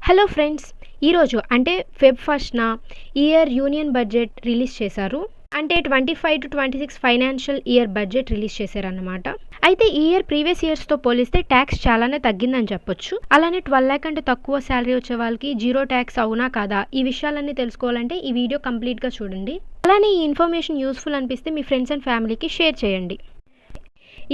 Hello friends, ఈరోజు అంటే Feb ఫస్ట్‌న ఇయర్ యూనియన్ బడ్జెట్ రిలీజ్ చేశారు. అంటే 25-26 ఫైనాన్షియల్ ఇయర్ బడ్జెట్ రిలీజ్ చేశారన్నమాట. అయితే ఈ ఇయర్ ప్రీవియస్ ఇయర్స్‌తో పోలిస్తే ట్యాక్స్ చాలానే తగ్గిందని చెప్పొచ్చు. అలానే 12 లాక్ కంటే తక్కువ శాలరీ వచ్చే వాళ్ళకి జీరో ట్యాక్స్ అవునా కాదా? ఈ విషయాలన్నీ తెలుసుకోవాలంటే ఈ వీడియో కంప్లీట్‌గా చూడండి. అలానే ఈ ఇన్ఫర్మేషన్ యూస్‌ఫుల్ అనిపిస్తే మీ ఫ్రెండ్స్ అండ్ ఫ్యామిలీకి షేర్ చేయండి.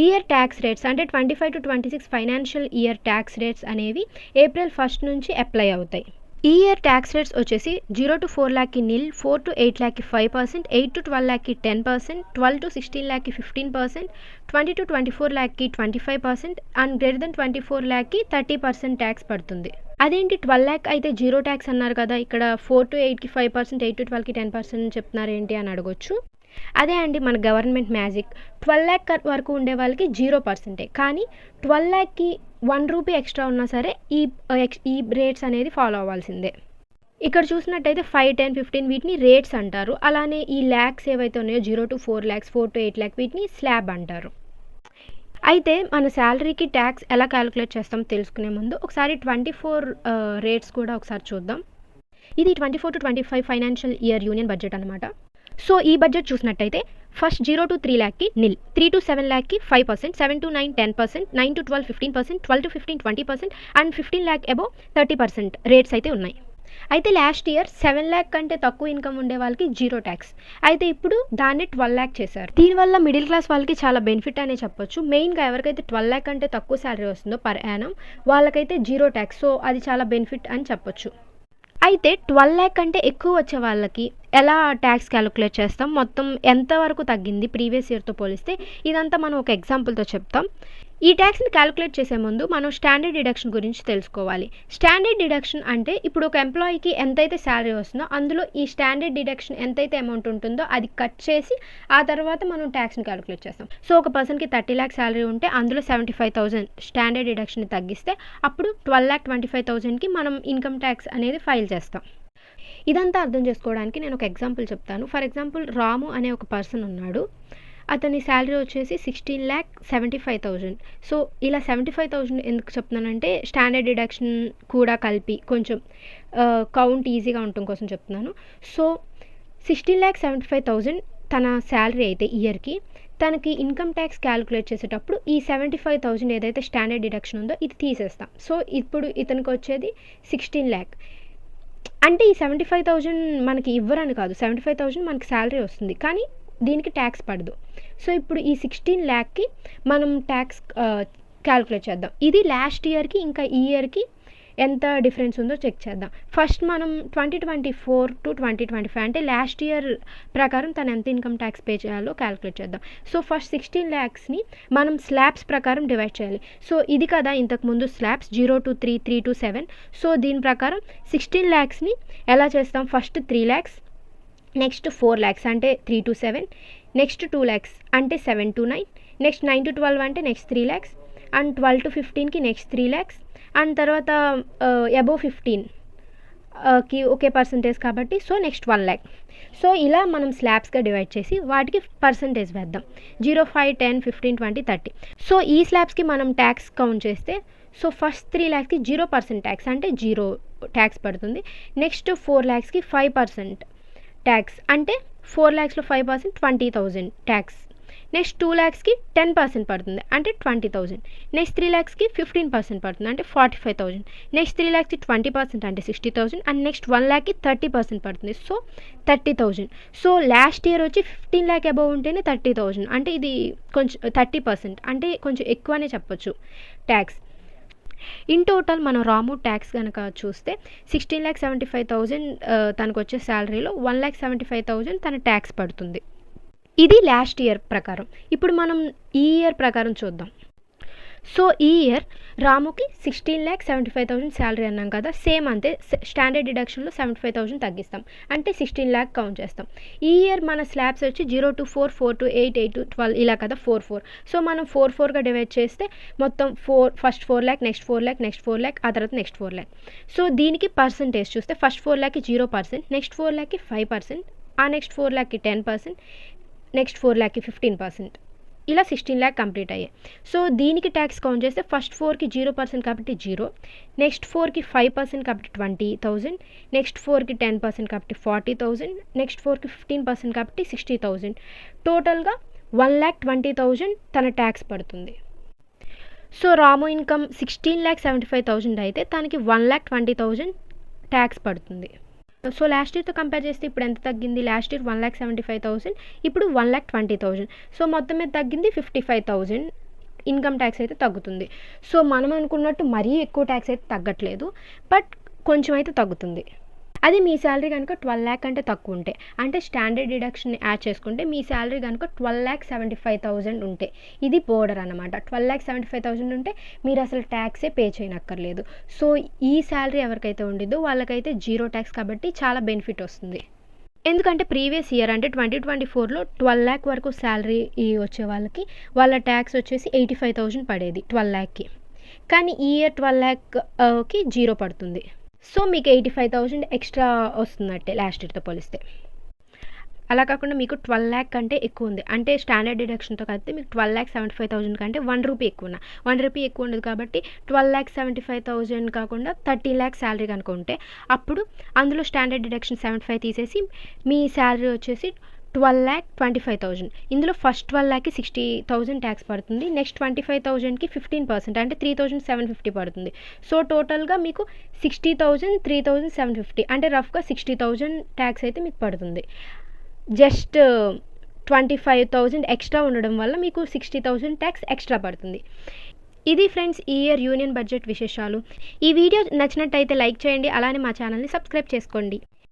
ఇయర్ ట్యాక్స్ రేట్స్ అంటే 25-26 ఫైనాన్షియల్ ఇయర్ ట్యాక్స్ రేట్స్ అనేవి ఏప్రిల్ 1 నుంచి అప్లై అవుతాయి. ఈ ఇయర్ ట్యాక్స్ రేట్స్ వచ్చేసి 0-4 లాక్కి నిల్, 4-8 లాక్కి 5%, 8-12 లాక్కి 10%, 12-16 లాక్కి 15%, 20-24 లాక్కి 25% అండ్ గ్రేటర్ దెన్ 24 లాక్కి 30% ట్యాక్స్ పడుతుంది. అదేంటి 12 లాక్ అయితే జీరో ట్యాక్స్ అన్నారు కదా, ఇక్కడ 4-8కి 5%, 8-12కి 10% చెప్తున్నారు ఏంటి అని అడగొచ్చు. అదే అండి మన గవర్నమెంట్ మ్యాజిక్. 12 లాక్ వరకు ఉండే వాళ్ళకి 0%, కానీ 12 లాక్కి 1 రూపీ ఎక్స్ట్రా ఉన్నా సరే ఈ రేట్స్ అనేది ఫాలో అవ్వాల్సిందే. ఇక్కడ చూసినట్టయితే 5, 10, 15 వీటిని రేట్స్ అంటారు. అలానే ఈ ల్యాక్స్ ఏవైతే ఉన్నాయో 0-4 లాక్స్, 4-8 లాక్ వీటిని స్లాబ్ అంటారు. అయితే మన శాలరీకి ట్యాక్స్ ఎలా క్యాలిక్యులేట్ చేస్తాం తెలుసుకునే ముందు ఒకసారి 24 రేట్స్ కూడా ఒకసారి చూద్దాం. ఇది 24-25 ఫైనాన్షియల్ ఇయర్ యూనియన్ బడ్జెట్ అనమాట. సో ఈ బడ్జెట్ చూసినట్టయితే ఫస్ట్ 0-3 లాక్కి నిల్, 3-7 లాక్కి 5%, 7-9 10%, 9-12 15%, 12-15 20% అండ్ 15 లాక్ అబోవ్ 30% రేట్స్ అయితే ఉన్నాయి. అయితే లాస్ట్ ఇయర్ 7 లాక్ కంటే తక్కువ ఇన్కమ్ ఉండే వాళ్ళకి జీరో ట్యాక్స్, అయితే ఇప్పుడు దాన్ని 12 లాక్ చేశారు. దీనివల్ల మిడిల్ క్లాస్ వాళ్ళకి చాలా బెనిఫిట్ అనే చెప్పొచ్చు. మెయిన్గా ఎవరికైతే 12 లాక్ కంటే తక్కువ శాలరీ వస్తుందో పర్ యానం వాళ్ళకైతే జీరో ట్యాక్స్, సో అది చాలా బెనిఫిట్ అని చెప్పొచ్చు. అయితే 12 లాక్ కంటే ఎక్కువ వచ్చే వాళ్ళకి ఎలా ట్యాక్స్ క్యాలిక్యులేట్ చేస్తాం, మొత్తం ఎంతవరకు తగ్గింది ప్రీవియస్ ఇయర్తో పోలిస్తే, ఇదంతా మనం ఒక ఎగ్జాంపుల్తో చెప్తాం. ఈ ట్యాక్స్ని క్యాలిక్యులేట్ చేసే ముందు మనం స్టాండర్డ్ డిడక్షన్ గురించి తెలుసుకోవాలి. స్టాండర్డ్ డిడక్షన్ అంటే ఇప్పుడు ఒక ఎంప్లాయీకి ఎంతైతే శాలరీ వస్తుందో అందులో ఈ స్టాండర్డ్ డిడక్షన్ ఎంతైతే అమౌంట్ ఉంటుందో అది కట్ చేసి ఆ తర్వాత మనం ట్యాక్స్ని క్యాలిక్యులేట్ చేస్తాం. సో ఒక పర్సన్కి 30 లాక్ శాలరీ ఉంటే అందులో 75,000 స్టాండర్డ్ డిడక్షన్ని తగ్గిస్తే అప్పుడు 12,25,000కి మనం ఇన్కమ్ ట్యాక్స్ అనేది ఫైల్ చేస్తాం. ఇదంతా అర్థం చేసుకోవడానికి నేను ఒక ఎగ్జాంపుల్ చెప్తాను. ఫర్ ఎగ్జాంపుల్ రాము అనే ఒక పర్సన్ ఉన్నాడు. అతని శాలరీ వచ్చేసి 16,75,000. సో ఇలా 75,000 ఎందుకు చెప్తున్నానంటే స్టాండర్డ్ డిడక్షన్ కూడా కలిపి కొంచెం కౌంట్ ఈజీగా ఉండటం కోసం చెప్తున్నాను. సో 16,75,000 తన శాలరీ అయితే ఇయర్కి, తనకి ఇన్కమ్ ట్యాక్స్ క్యాలిక్యులేట్ చేసేటప్పుడు ఈ 75,000 ఏదైతే స్టాండర్డ్ డిడక్షన్ ఉందో ఇది తీసేస్తాం. సో ఇప్పుడు ఇతనికి వచ్చేది 16 లాక్. అంటే ఈ 75,000 మనకి ఇవ్వరని కాదు, 75,000 మనకి శాలరీ వస్తుంది కానీ దీనికి ట్యాక్స్ పడదు. సో ఇప్పుడు ఈ 16 లాక్కి మనం ట్యాక్స్ క్యాలిక్యులేట్ చేద్దాం. ఇది లాస్ట్ ఇయర్కి ఇంకా ఈ ఇయర్కి ఎంత డిఫరెన్స్ ఉందో చెక్ చేద్దాం. ఫస్ట్ మనం 2024-2025 అంటే లాస్ట్ ఇయర్ ప్రకారం తను ఎంత ఇన్కమ్ ట్యాక్స్ పే చేయాలో క్యాలిక్యులేట్ చేద్దాం. సో ఫస్ట్ 16 లాక్స్ని మనం స్లాబ్స్ ప్రకారం డివైడ్ చేయాలి. సో ఇది కదా ఇంతకుముందు స్లాబ్స్ 0-3, 3-7. సో దీని ప్రకారం 16 లాక్స్ని ఎలా చేస్తాం, ఫస్ట్ 3 లాక్స్, నెక్స్ట్ 4 లాక్స్ అంటే 3-7, నెక్స్ట్ 2 లాక్స్ అంటే 7-9, నెక్స్ట్ 9-12 అంటే నెక్స్ట్ 3 లాక్స్ అండ్ 12-15కి నెక్స్ట్ 3 లాక్స్ అండ్ తర్వాత అబోవ్ 15కి ఒకే పర్సంటేజ్ కాబట్టి సో నెక్స్ట్ 1 లాక్. సో ఇలా మనం స్లాబ్స్గా డివైడ్ చేసి వాటికి పర్సంటేజ్ వేద్దాం. 0, 5, 10, 15, 20, 30. సో ఈ స్లాబ్స్కి మనం ట్యాక్స్ కౌంట్ చేస్తే సో ఫస్ట్ 3 లాక్స్కి 0% ట్యాక్స్ అంటే 0 ట్యాక్స్ పడుతుంది. నెక్స్ట్ 4 లాక్స్కి 5% ట్యాక్స్ అంటే 4 లాక్స్లో 5% 20,000 ట్యాక్స్. నెక్స్ట్ 2 లాక్స్కి 10% పడుతుంది అంటే 20,000. నెక్స్ట్ 3 లాక్స్కి 15% పడుతుంది అంటే 45,000. నెక్స్ట్ 3 లాక్స్కి 20% అంటే 60,000 అండ్ నెక్స్ట్ 1 లాక్కి 30% పడుతుంది సో 30,000. సో లాస్ట్ ఇయర్ వచ్చి 15 లాక్ అబోవ్ ఉంటేనే 30,000 అంటే ఇది కొంచెం 30% అంటే కొంచెం ఎక్కువనే చెప్పొచ్చు ట్యాక్స్. ఇన్ టోటల్ మనం రాము ట్యాక్స్ కనుక చూస్తే 16,75,000 తనకు వచ్చే శాలరీలో 1,75,000 తన ట్యాక్స్ పడుతుంది. ఇది లాస్ట్ ఇయర్ ప్రకారం. ఇప్పుడు మనం ఈ ఇయర్ ప్రకారం చూద్దాం. సో ఈ ఇయర్ రాముకి 16,75,000 శాలరీ అన్నాం కదా, సేమ్ అంతే స్టాండర్డ్ డిడక్షన్లో 75,000 తగ్గిస్తాం అంటే 16 లాక్ కౌంట్ చేస్తాం. ఈ ఇయర్ మన స్లాబ్స్ వచ్చి 0-4, 4-8, 8-12 ఇలా కదా 4-4. సో మనం 4-4గా డివైడ్ చేస్తే మొత్తం first 4 lock, next 4 lock, next 4 lock, ఆ తర్వాత నెక్స్ట్ 4 లాక్. సో దీనికి పర్సంటేజ్ చూస్తే ఫస్ట్ 4 లాక్కి 0%, నెక్స్ట్ 4 లాక్కి 5%, ఆ నెక్స్ట్ 4 లాక్కి 10%, నెక్స్ట్ 4 లాక్కి 15%. ఇలా 16 lakh కంప్లీట్ అయ్యాయి. సో దీనికి ట్యాక్స్ కౌంట్ చేస్తే ఫస్ట్ 4కి 0% కాబట్టి 0, నెక్స్ట్ 4కి 5% కాబట్టి 20,000, నెక్స్ట్ 4కి 10% కాబట్టి 40,000, నెక్స్ట్ 4కి 15% కాబట్టి 60,000. టోటల్గా 1,20,000 తన ట్యాక్స్ పడుతుంది. సో రాము ఇన్కమ్ 16,75,000 అయితే తనకి 1,20,000 ట్యాక్స్ పడుతుంది. సో లాస్ట్ ఇయర్తో కంపేర్ చేస్తే ఇప్పుడు ఎంత తగ్గింది? లాస్ట్ ఇయర్ 1,75,000, ఇప్పుడు 1,20,000. సో మొత్తం మీద తగ్గింది 55,000 ఇన్కమ్ ట్యాక్స్ అయితే తగ్గుతుంది. సో మనం అనుకున్నట్టు మరీ ఎక్కువ ట్యాక్స్ అయితే తగ్గట్లేదు, బట్ కొంచెం అయితే తగ్గుతుంది. అది మీ శాలరీ కనుక 12 lakh కంటే తక్కువ ఉంటే, అంటే స్టాండర్డ్ డిడక్షన్ యాడ్ చేసుకుంటే మీ శాలరీ కనుక 12,75,000 ఉంటే, ఇది బోర్డర్ అనమాట. 12,75,000 ఉంటే మీరు అసలు ట్యాక్సే పే చేయనక్కర్లేదు. సో ఈ శాలరీ ఎవరికైతే ఉండిద్దో వాళ్ళకైతే 0 ట్యాక్స్ కాబట్టి చాలా బెనిఫిట్ వస్తుంది. ఎందుకంటే ప్రీవియస్ ఇయర్ అంటే 2024లో 12 lakh వరకు శాలరీ వచ్చే వాళ్ళకి వాళ్ళ ట్యాక్స్ వచ్చేసి 85,000 పడేది 12 lakh. కానీ ఈ ఇయర్ 12 lakh 0 పడుతుంది. సో మీకు 85,000 ఎక్స్ట్రా వస్తున్నట్టే లాస్ట్ ఇయర్తో పోలిస్తే. అలా కాకుండా మీకు 12 lakh కంటే ఎక్కువ ఉంది అంటే స్టాండర్డ్ డిడక్షన్తో కలిపితే మీకు 12,75,000 కంటే 1 రూపీ ఎక్కువ 1 రూపీ ఎక్కువ ఉండదు కాబట్టి 12,75,000 కాకుండా 13 lakh శాలరీ కనుక ఉంటే అప్పుడు అందులో స్టాండర్డ్ డిడక్షన్ 75 తీసేసి మీ శాలరీ వచ్చేసి 12,25,000. ఇందులో ఫస్ట్ 12 lakh 60,000 ట్యాక్స్ పడుతుంది, నెక్స్ట్ 25,000కి 15% అంటే 3,750 పడుతుంది. సో టోటల్గా మీకు 60,000, 3,750 అంటే రఫ్గా 60,000 ట్యాక్స్ అయితే మీకు పడుతుంది. జస్ట్ 25,000 ఎక్స్ట్రా ఉండడం వల్ల మీకు 60,000 ట్యాక్స్ ఎక్స్ట్రా పడుతుంది. ఇది ఫ్రెండ్స్ ఈ ఇయర్ యూనియన్ బడ్జెట్ విశేషాలు. ఈ వీడియో నచ్చినట్టయితే లైక్ చేయండి, అలానే మా ఛానల్ని సబ్స్క్రైబ్ చేసుకోండి.